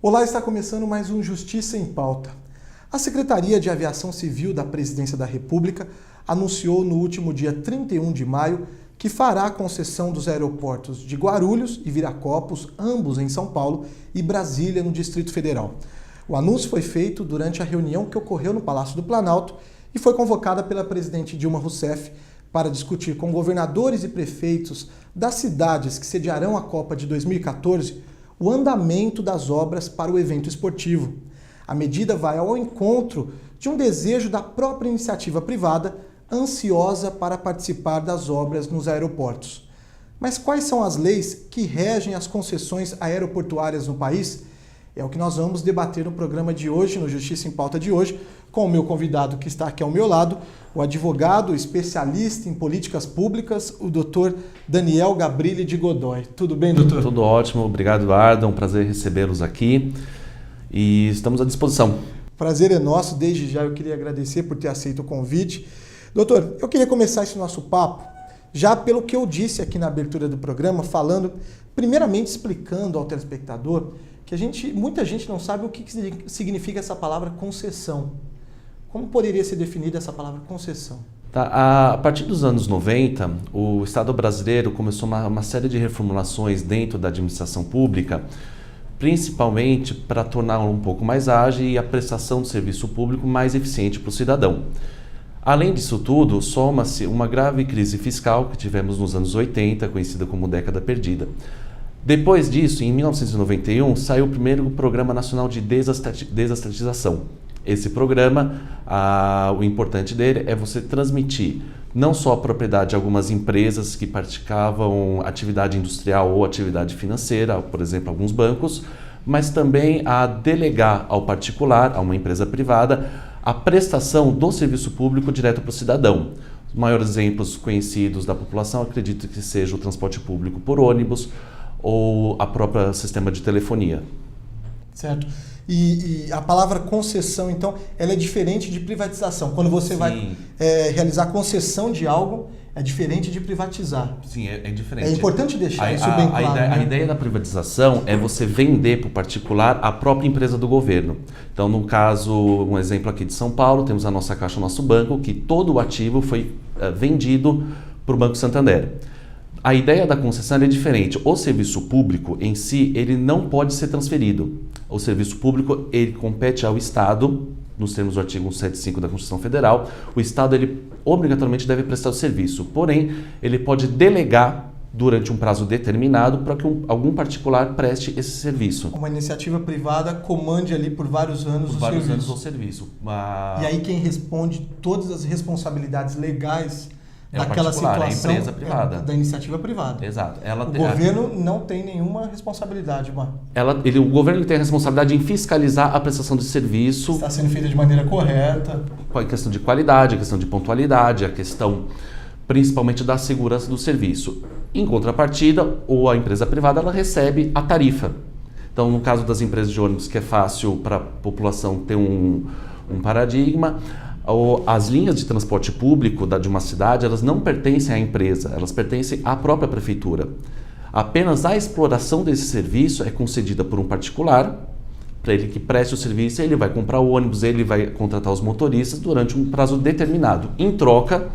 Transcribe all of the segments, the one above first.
Olá, está começando mais um Justiça em Pauta. A Secretaria de Aviação Civil da Presidência da República anunciou no último dia 31 de maio que fará a concessão dos aeroportos de Guarulhos e Viracopos, ambos em São Paulo, e Brasília, no Distrito Federal. O anúncio foi feito durante a reunião que ocorreu no Palácio do Planalto e foi convocada pela presidente Dilma Rousseff para discutir com governadores e prefeitos das cidades que sediarão a Copa de 2014 o andamento das obras para o evento esportivo. A medida vai ao encontro de um desejo da própria iniciativa privada ansiosa para participar das obras nos aeroportos. Mas quais são as leis que regem as concessões aeroportuárias no país? É o que nós vamos debater no programa de hoje, no Justiça em Pauta de hoje, com o meu convidado que está aqui ao meu lado, o advogado especialista em políticas públicas, o doutor Daniel Gabrilli de Godoy. Tudo bem, doutor? Tudo ótimo, obrigado, Eduardo. É um prazer recebê-los aqui e estamos à disposição. Prazer é nosso, desde já eu queria agradecer por ter aceito o convite. Doutor, eu queria começar esse nosso papo já pelo que eu disse aqui na abertura do programa, falando, primeiramente explicando ao telespectador que muita gente não sabe o que significa essa palavra concessão. Como poderia ser definida essa palavra concessão? A partir dos anos 90, o Estado brasileiro começou uma série de reformulações dentro da administração pública, principalmente para torná-la um pouco mais ágil e a prestação do serviço público mais eficiente para o cidadão. Além disso tudo, soma-se uma grave crise fiscal que tivemos nos anos 80, conhecida como década perdida. Depois disso, em 1991, saiu o primeiro Programa Nacional de Desestatização. Esse programa, o importante dele é você transmitir não só a propriedade de algumas empresas que praticavam atividade industrial ou atividade financeira, por exemplo, alguns bancos, mas também a delegar ao particular, a uma empresa privada, a prestação do serviço público direto para o cidadão. Os maiores exemplos conhecidos da população, acredito que seja o transporte público por ônibus ou a própria sistema de telefonia. Certo. E a palavra concessão, então, ela é diferente de privatização. Quando você vai realizar concessão de algo, é diferente de privatizar. Sim, é diferente. É importante deixar isso bem claro. A ideia da privatização é você vender para o particular a própria empresa do governo. Então, no caso, um exemplo aqui de São Paulo, temos a nossa Caixa, o nosso banco, que todo o ativo foi vendido para o Banco Santander. A ideia da concessão é diferente. O serviço público em si, ele não pode ser transferido. O serviço público, ele compete ao Estado, nos termos do artigo 175 da Constituição Federal. O Estado, ele obrigatoriamente deve prestar o serviço. Porém, ele pode delegar durante um prazo determinado para que algum particular preste esse serviço. Uma iniciativa privada comande ali por vários anos o serviço. E aí quem responde todas as responsabilidades legais daquela situação, é a empresa privada. Da iniciativa privada. Exato. O governo não tem nenhuma responsabilidade. O governo tem a responsabilidade em fiscalizar a prestação de serviço. Está sendo feita de maneira correta. A questão de qualidade, a questão de pontualidade, a questão principalmente da segurança do serviço. Em contrapartida, a empresa privada ela recebe a tarifa. Então, no caso das empresas de ônibus, que é fácil para a população ter um paradigma, as linhas de transporte público de uma cidade, elas não pertencem à empresa, elas pertencem à própria prefeitura. Apenas a exploração desse serviço é concedida por um particular, para ele que preste o serviço, ele vai comprar o ônibus, ele vai contratar os motoristas durante um prazo determinado. Em troca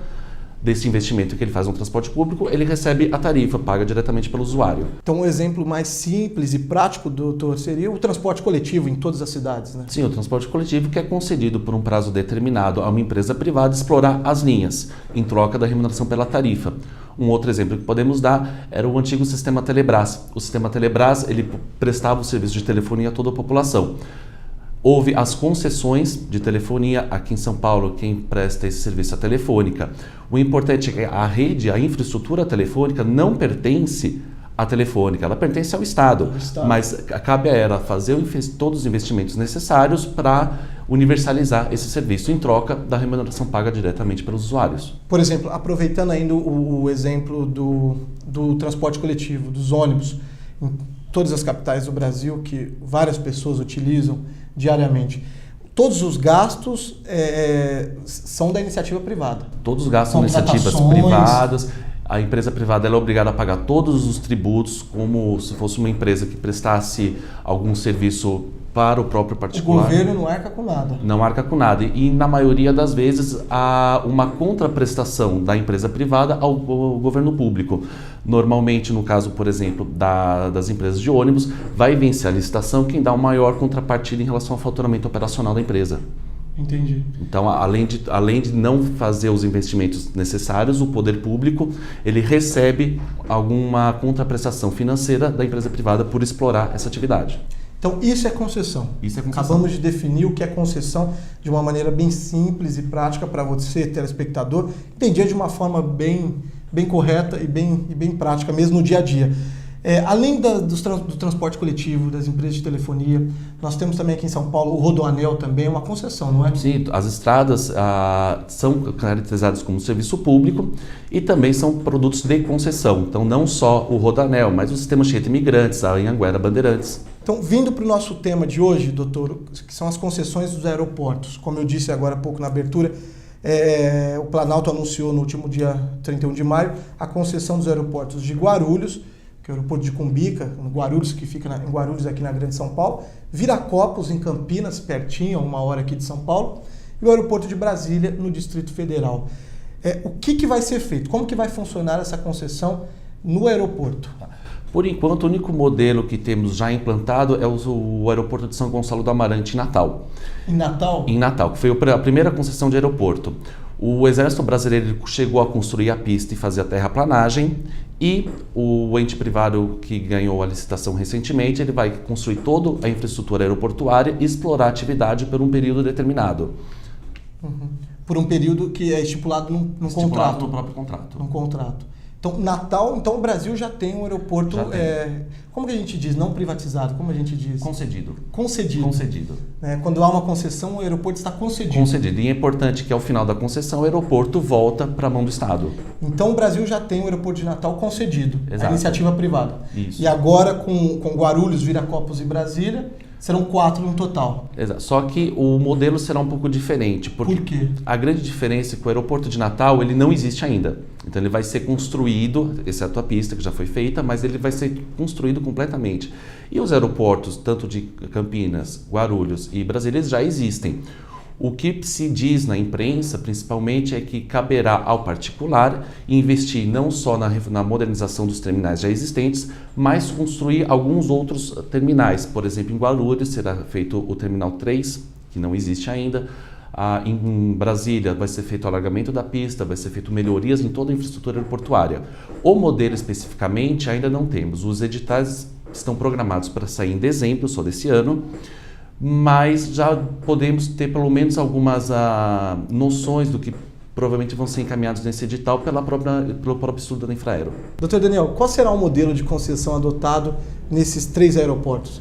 desse investimento que ele faz no transporte público, ele recebe a tarifa, paga diretamente pelo usuário. Então, um exemplo mais simples e prático, doutor, seria o transporte coletivo em todas as cidades, né? Sim, o transporte coletivo que é concedido por um prazo determinado a uma empresa privada explorar as linhas, em troca da remuneração pela tarifa. Um outro exemplo que podemos dar era o antigo sistema Telebrás. O sistema Telebrás, ele prestava o serviço de telefonia a toda a população. Houve as concessões de telefonia aqui em São Paulo, quem presta esse serviço é a Telefônica. O importante é que a rede, a infraestrutura telefônica não pertence à Telefônica, ela pertence ao Estado. Mas cabe a ela fazer todos os investimentos necessários para universalizar esse serviço em troca da remuneração paga diretamente pelos usuários. Por exemplo, aproveitando ainda o exemplo do transporte coletivo, dos ônibus, em todas as capitais do Brasil, que várias pessoas utilizam diariamente. Todos os gastos são da iniciativa privada. Todos os gastos são iniciativas privadas. a empresa privada ela é obrigada a pagar todos os tributos, como se fosse uma empresa que prestasse algum serviço para o próprio particular. O governo não arca com nada. Não arca com nada. E, na maioria das vezes, há uma contraprestação da empresa privada ao governo público. Normalmente, no caso, por exemplo, das empresas de ônibus, vai vencer a licitação quem dá uma maior contrapartida em relação ao faturamento operacional da empresa. Entendi. Então, além de não fazer os investimentos necessários, o poder público ele recebe alguma contraprestação financeira da empresa privada por explorar essa atividade. Então, isso é concessão. Isso é concessão. Acabamos de definir o que é concessão de uma maneira bem simples e prática para você, telespectador, entender de uma forma bem correta e bem prática, mesmo no dia a dia. Além do transporte coletivo, das empresas de telefonia, nós temos também aqui em São Paulo o Rodoanel também, uma concessão, não é? Sim, as estradas são caracterizadas como serviço público e também são produtos de concessão. Então, não só o Rodoanel, mas o sistema Anchieta Imigrantes, a Anhanguera Bandeirantes. Então, vindo para o nosso tema de hoje, doutor, que são as concessões dos aeroportos. Como eu disse agora há pouco na abertura, o Planalto anunciou no último dia 31 de maio a concessão dos aeroportos de Guarulhos, que é o aeroporto de Cumbica, Guarulhos, que fica em Guarulhos, aqui na Grande São Paulo, Viracopos, em Campinas, pertinho, a 1 hora aqui de São Paulo, e o aeroporto de Brasília, no Distrito Federal. O que vai ser feito? Como que vai funcionar essa concessão no aeroporto? Por enquanto, o único modelo que temos já implantado é o aeroporto de São Gonçalo do Amarante, em Natal. Em Natal? Em Natal, que foi a primeira concessão de aeroporto. O Exército Brasileiro chegou a construir a pista e fazer a terraplanagem, e o ente privado que ganhou a licitação recentemente, ele vai construir toda a infraestrutura aeroportuária e explorar a atividade por um período determinado. Uhum. Por um período que é estipulado num contrato. No próprio contrato. Num contrato. Então, Natal, o Brasil já tem um aeroporto, como que a gente diz? Não privatizado, como a gente diz? Concedido. Concedido. Quando há uma concessão, o aeroporto está concedido. Concedido. E é importante que ao final da concessão o aeroporto volta para a mão do Estado. Então, o Brasil já tem o aeroporto de Natal concedido, Exato. a iniciativa privada. Isso. E agora, com Guarulhos, Viracopos e Brasília, serão 4 no total. Exato. Só que o modelo será um pouco diferente. Por quê? A grande diferença é que o aeroporto de Natal ele não existe ainda. Então ele vai ser construído, exceto a pista que já foi feita, mas ele vai ser construído completamente. E os aeroportos, tanto de Campinas, Guarulhos e Brasília, eles já existem. O que se diz na imprensa, principalmente, é que caberá ao particular investir não só na modernização dos terminais já existentes, mas construir alguns outros terminais. Por exemplo, em Guarulhos será feito o Terminal 3, que não existe ainda. Em Brasília vai ser feito o alargamento da pista, vai ser feito melhorias em toda a infraestrutura aeroportuária. O modelo especificamente ainda não temos. Os editais estão programados para sair em dezembro, só desse ano, mas já podemos ter pelo menos algumas noções do que provavelmente vão ser encaminhados nesse edital pelo próprio estudo da Infraero. Doutor Daniel, qual será o modelo de concessão adotado nesses 3 aeroportos?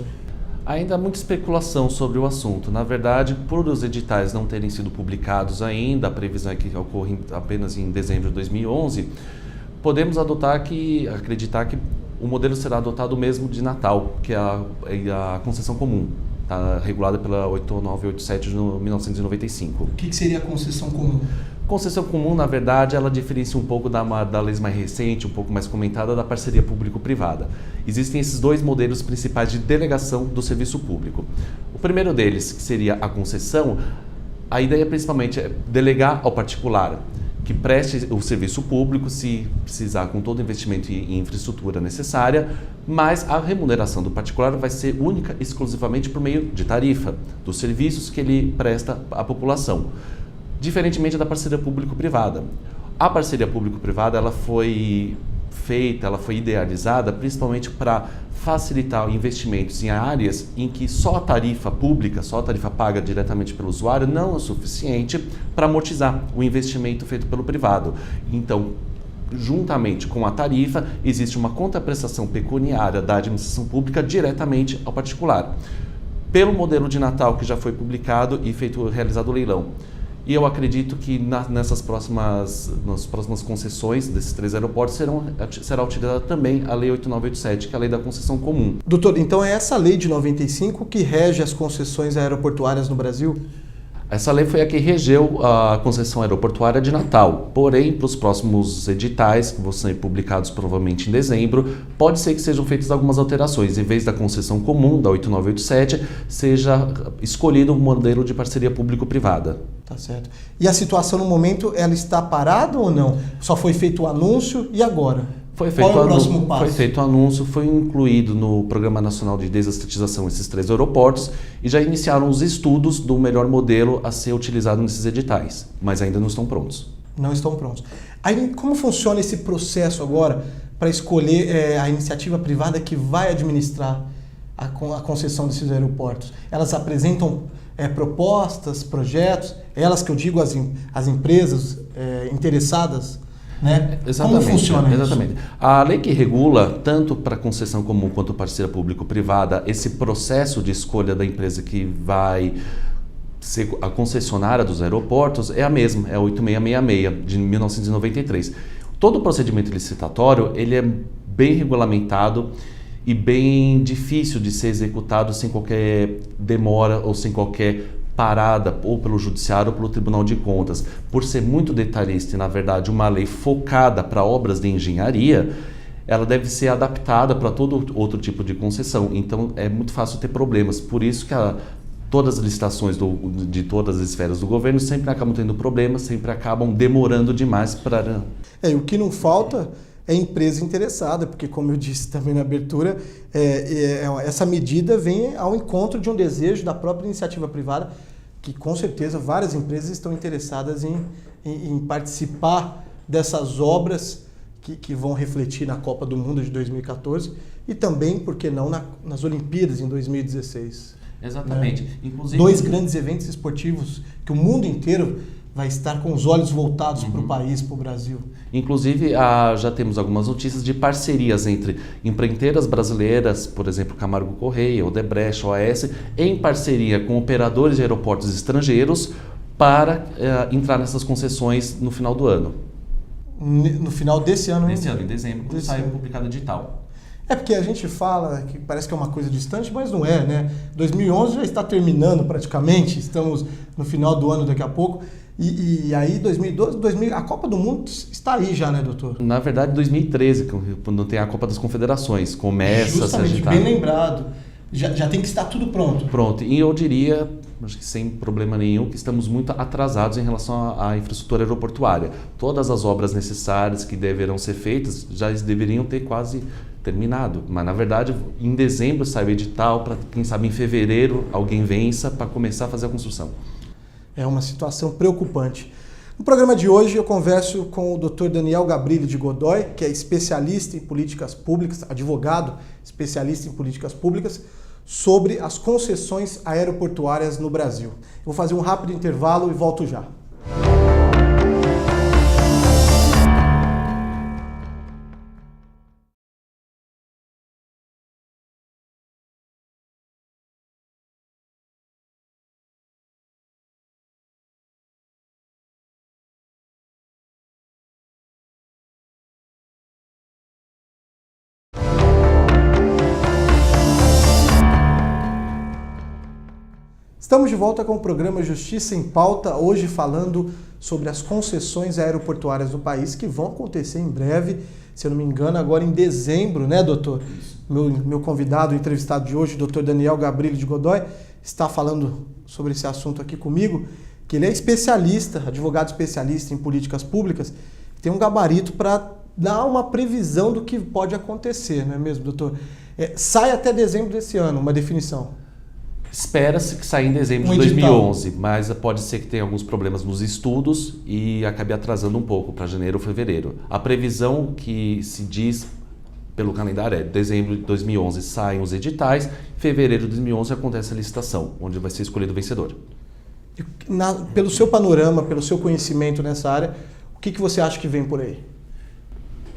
Ainda há muita especulação sobre o assunto. Na verdade, por os editais não terem sido publicados ainda, a previsão é que ocorre apenas em dezembro de 2011, podemos acreditar que o modelo será adotado mesmo de Natal, que é a concessão comum. Está regulada pela 8987 de 1995. O que seria a concessão comum? Concessão comum, na verdade, ela diferencia um pouco da lei mais recente, um pouco mais comentada, da parceria público-privada. Existem esses 2 modelos principais de delegação do serviço público. O primeiro deles, que seria a concessão, a ideia principalmente é delegar ao particular que preste o serviço público, se precisar, com todo o investimento em infraestrutura necessária, mas a remuneração do particular vai ser única e exclusivamente por meio de tarifa, dos serviços que ele presta à população, diferentemente da parceria público-privada. A parceria público-privada ela foi idealizada principalmente para facilitar investimentos em áreas em que só a tarifa pública, só a tarifa paga diretamente pelo usuário não é suficiente para amortizar o investimento feito pelo privado. Então, juntamente com a tarifa, existe uma contraprestação pecuniária da administração pública diretamente ao particular. Pelo modelo de Natal que já foi publicado e realizado o leilão. E eu acredito que nas próximas concessões desses 3 aeroportos será utilizada também a Lei 8987, que é a Lei da Concessão Comum. Doutor, então é essa lei de 95 que rege as concessões aeroportuárias no Brasil? Essa lei foi a que regeu a concessão aeroportuária de Natal. Porém, para os próximos editais, que vão ser publicados provavelmente em dezembro, pode ser que sejam feitas algumas alterações. Em vez da concessão comum, da 8987, seja escolhido um modelo de parceria público-privada. Tá certo. E a situação no momento, ela está parada ou não? Só foi feito o anúncio e agora? Foi feito Qual é o próximo passo? Foi feito o anúncio, foi incluído no Programa Nacional de Desestatização esses 3 aeroportos e já iniciaram os estudos do melhor modelo a ser utilizado nesses editais, mas ainda não estão prontos. Não estão prontos. Aí, como funciona esse processo agora para escolher a iniciativa privada que vai administrar a concessão desses aeroportos? Elas apresentam propostas, projetos, elas que eu digo as empresas interessadas, né? Exatamente, como funciona exatamente. isso? A lei que regula, tanto para concessão comum quanto parceria público-privada, esse processo de escolha da empresa que vai ser a concessionária dos aeroportos é a mesma, é a 8666 de 1993. Todo o procedimento licitatório ele é bem regulamentado e bem difícil de ser executado sem qualquer demora ou sem qualquer parada ou pelo Judiciário ou pelo Tribunal de Contas. Por ser muito detalhista e, na verdade, uma lei focada para obras de engenharia, ela deve ser adaptada para todo outro tipo de concessão. Então, é muito fácil ter problemas. Por isso que todas as licitações de todas as esferas do governo sempre acabam tendo problemas, sempre acabam demorando demais para... E o que não falta é empresa interessada, porque, como eu disse também na abertura, essa medida vem ao encontro de um desejo da própria iniciativa privada, que com certeza várias empresas estão interessadas em participar dessas obras que vão refletir na Copa do Mundo de 2014 e também, por que não, nas Olimpíadas em 2016. Exatamente. Né? Inclusive, 2 grandes eventos esportivos que o mundo inteiro vai estar com os olhos voltados para o país, para o Brasil. Inclusive, já temos algumas notícias de parcerias entre empreiteiras brasileiras, por exemplo, Camargo Correia, Odebrecht, OAS, em parceria com operadores de aeroportos estrangeiros para entrar nessas concessões no final do ano. No final desse ano? Desse ano, em dezembro, quando sai publicado o edital. É porque a gente fala que parece que é uma coisa distante, mas não é, né? 2011 já está terminando praticamente, estamos no final do ano daqui a pouco. E aí, 2012, a Copa do Mundo está aí já, né, doutor? Na verdade, 2013, quando tem a Copa das Confederações, começa a se agitar. Bem lembrado. Já tem que estar tudo pronto. Pronto. E eu diria, acho que sem problema nenhum, que estamos muito atrasados em relação à infraestrutura aeroportuária. Todas as obras necessárias que deverão ser feitas já deveriam ter quase terminado. Mas, na verdade, em dezembro sai o edital para, quem sabe, em fevereiro alguém vença para começar a fazer a construção. É uma situação preocupante. No programa de hoje eu converso com o Dr. Daniel Gabrilli de Godoy, que é especialista em políticas públicas, advogado especialista em políticas públicas, sobre as concessões aeroportuárias no Brasil. Eu vou fazer um rápido intervalo e volto já. Estamos de volta com o programa Justiça em Pauta, hoje falando sobre as concessões aeroportuárias do país que vão acontecer em breve, se eu não me engano, agora em dezembro, né, doutor? Meu convidado, o entrevistado de hoje, o doutor Daniel Gabrilli de Godoy, está falando sobre esse assunto aqui comigo, que ele é especialista, advogado especialista em políticas públicas, tem um gabarito para dar uma previsão do que pode acontecer, não é mesmo, doutor? Sai até dezembro desse ano uma definição. Espera-se que saia em dezembro de 2011, mas pode ser que tenha alguns problemas nos estudos e acabe atrasando um pouco para janeiro ou fevereiro. A previsão que se diz pelo calendário é dezembro de 2011 saem os editais, fevereiro de 2011 acontece a licitação, onde vai ser escolhido o vencedor. Pelo seu panorama, pelo seu conhecimento nessa área, o que você acha que vem por aí?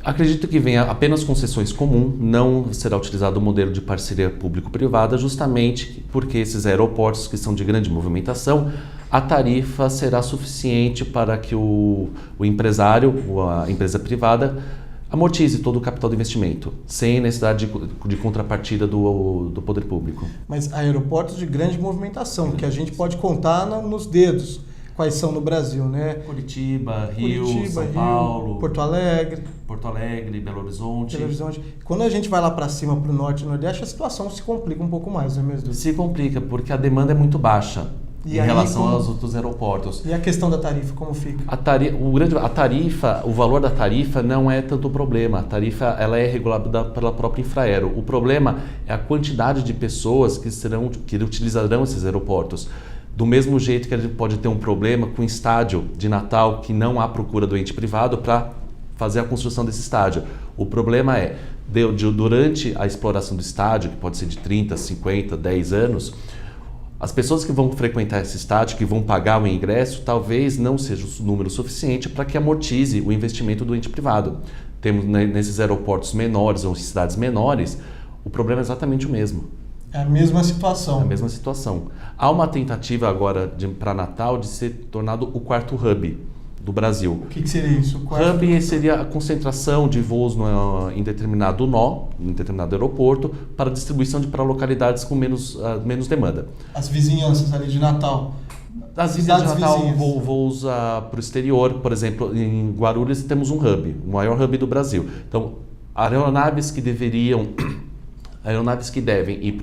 Acredito que venha apenas concessões comum, não será utilizado o modelo de parceria público-privada, justamente porque esses aeroportos que são de grande movimentação, a tarifa será suficiente para que o empresário, ou a empresa privada, amortize todo o capital de investimento, sem necessidade de contrapartida do poder público. Mas aeroportos de grande movimentação, que a gente pode contar nos dedos, quais são no Brasil, né? Curitiba, Rio, São Paulo, Porto Alegre, Belo Horizonte. Quando a gente vai lá para cima, para o norte e nordeste, a situação se complica um pouco mais, não é mesmo? Se complica, porque a demanda é muito baixa em relação aos outros aeroportos. E a questão da tarifa, como fica? O valor da tarifa não é tanto o problema. A tarifa ela é regulada pela própria Infraero. O problema é a quantidade de pessoas que utilizarão esses aeroportos. Do mesmo jeito que a gente pode ter um problema com o estádio de Natal, que não há procura do ente privado para fazer a construção desse estádio. O problema é, durante a exploração do estádio, que pode ser de 30, 50, 10 anos, as pessoas que vão frequentar esse estádio, que vão pagar o ingresso, talvez não seja o número suficiente para que amortize o investimento do ente privado. Temos nesses aeroportos menores ou cidades menores, o problema é exatamente o mesmo. É a mesma situação. É a mesma situação. Há uma tentativa agora para Natal de ser tornado o quarto hub do Brasil. O que seria isso? Hub seria a concentração de voos em determinado em determinado aeroporto, para distribuição para localidades com menos demanda. As vizinhanças ali de Natal. As vizinhanças de Natal, voos para o exterior, por exemplo, em Guarulhos temos um hub, o maior hub do Brasil. Então, aeronaves que devem ir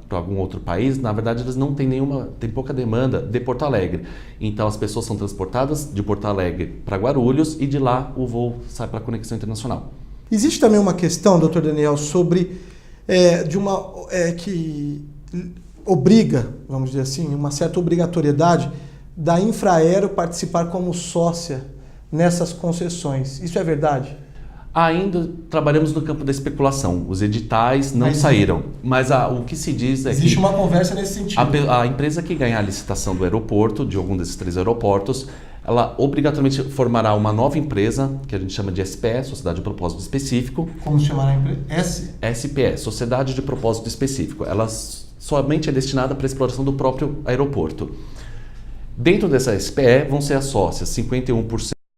para algum outro país, na verdade eles não têm tem pouca demanda de Porto Alegre. Então as pessoas são transportadas de Porto Alegre para Guarulhos e de lá o voo sai para a conexão internacional. Existe também uma questão, Dr. Daniel, sobre que obriga, vamos dizer assim, uma certa obrigatoriedade da Infraero participar como sócia nessas concessões. Isso é verdade? Ainda trabalhamos no campo da especulação. Os editais não saíram. Mas o que se diz é existe uma conversa nesse sentido. A empresa que ganhar a licitação do aeroporto, de algum desses 3 aeroportos, ela obrigatoriamente formará uma nova empresa, que a gente chama de SPE, Sociedade de Propósito Específico. Como se chamará a empresa? SPE, Sociedade de Propósito Específico. Ela somente é destinada para a exploração do próprio aeroporto. Dentro dessa SPE vão ser as sócias 51%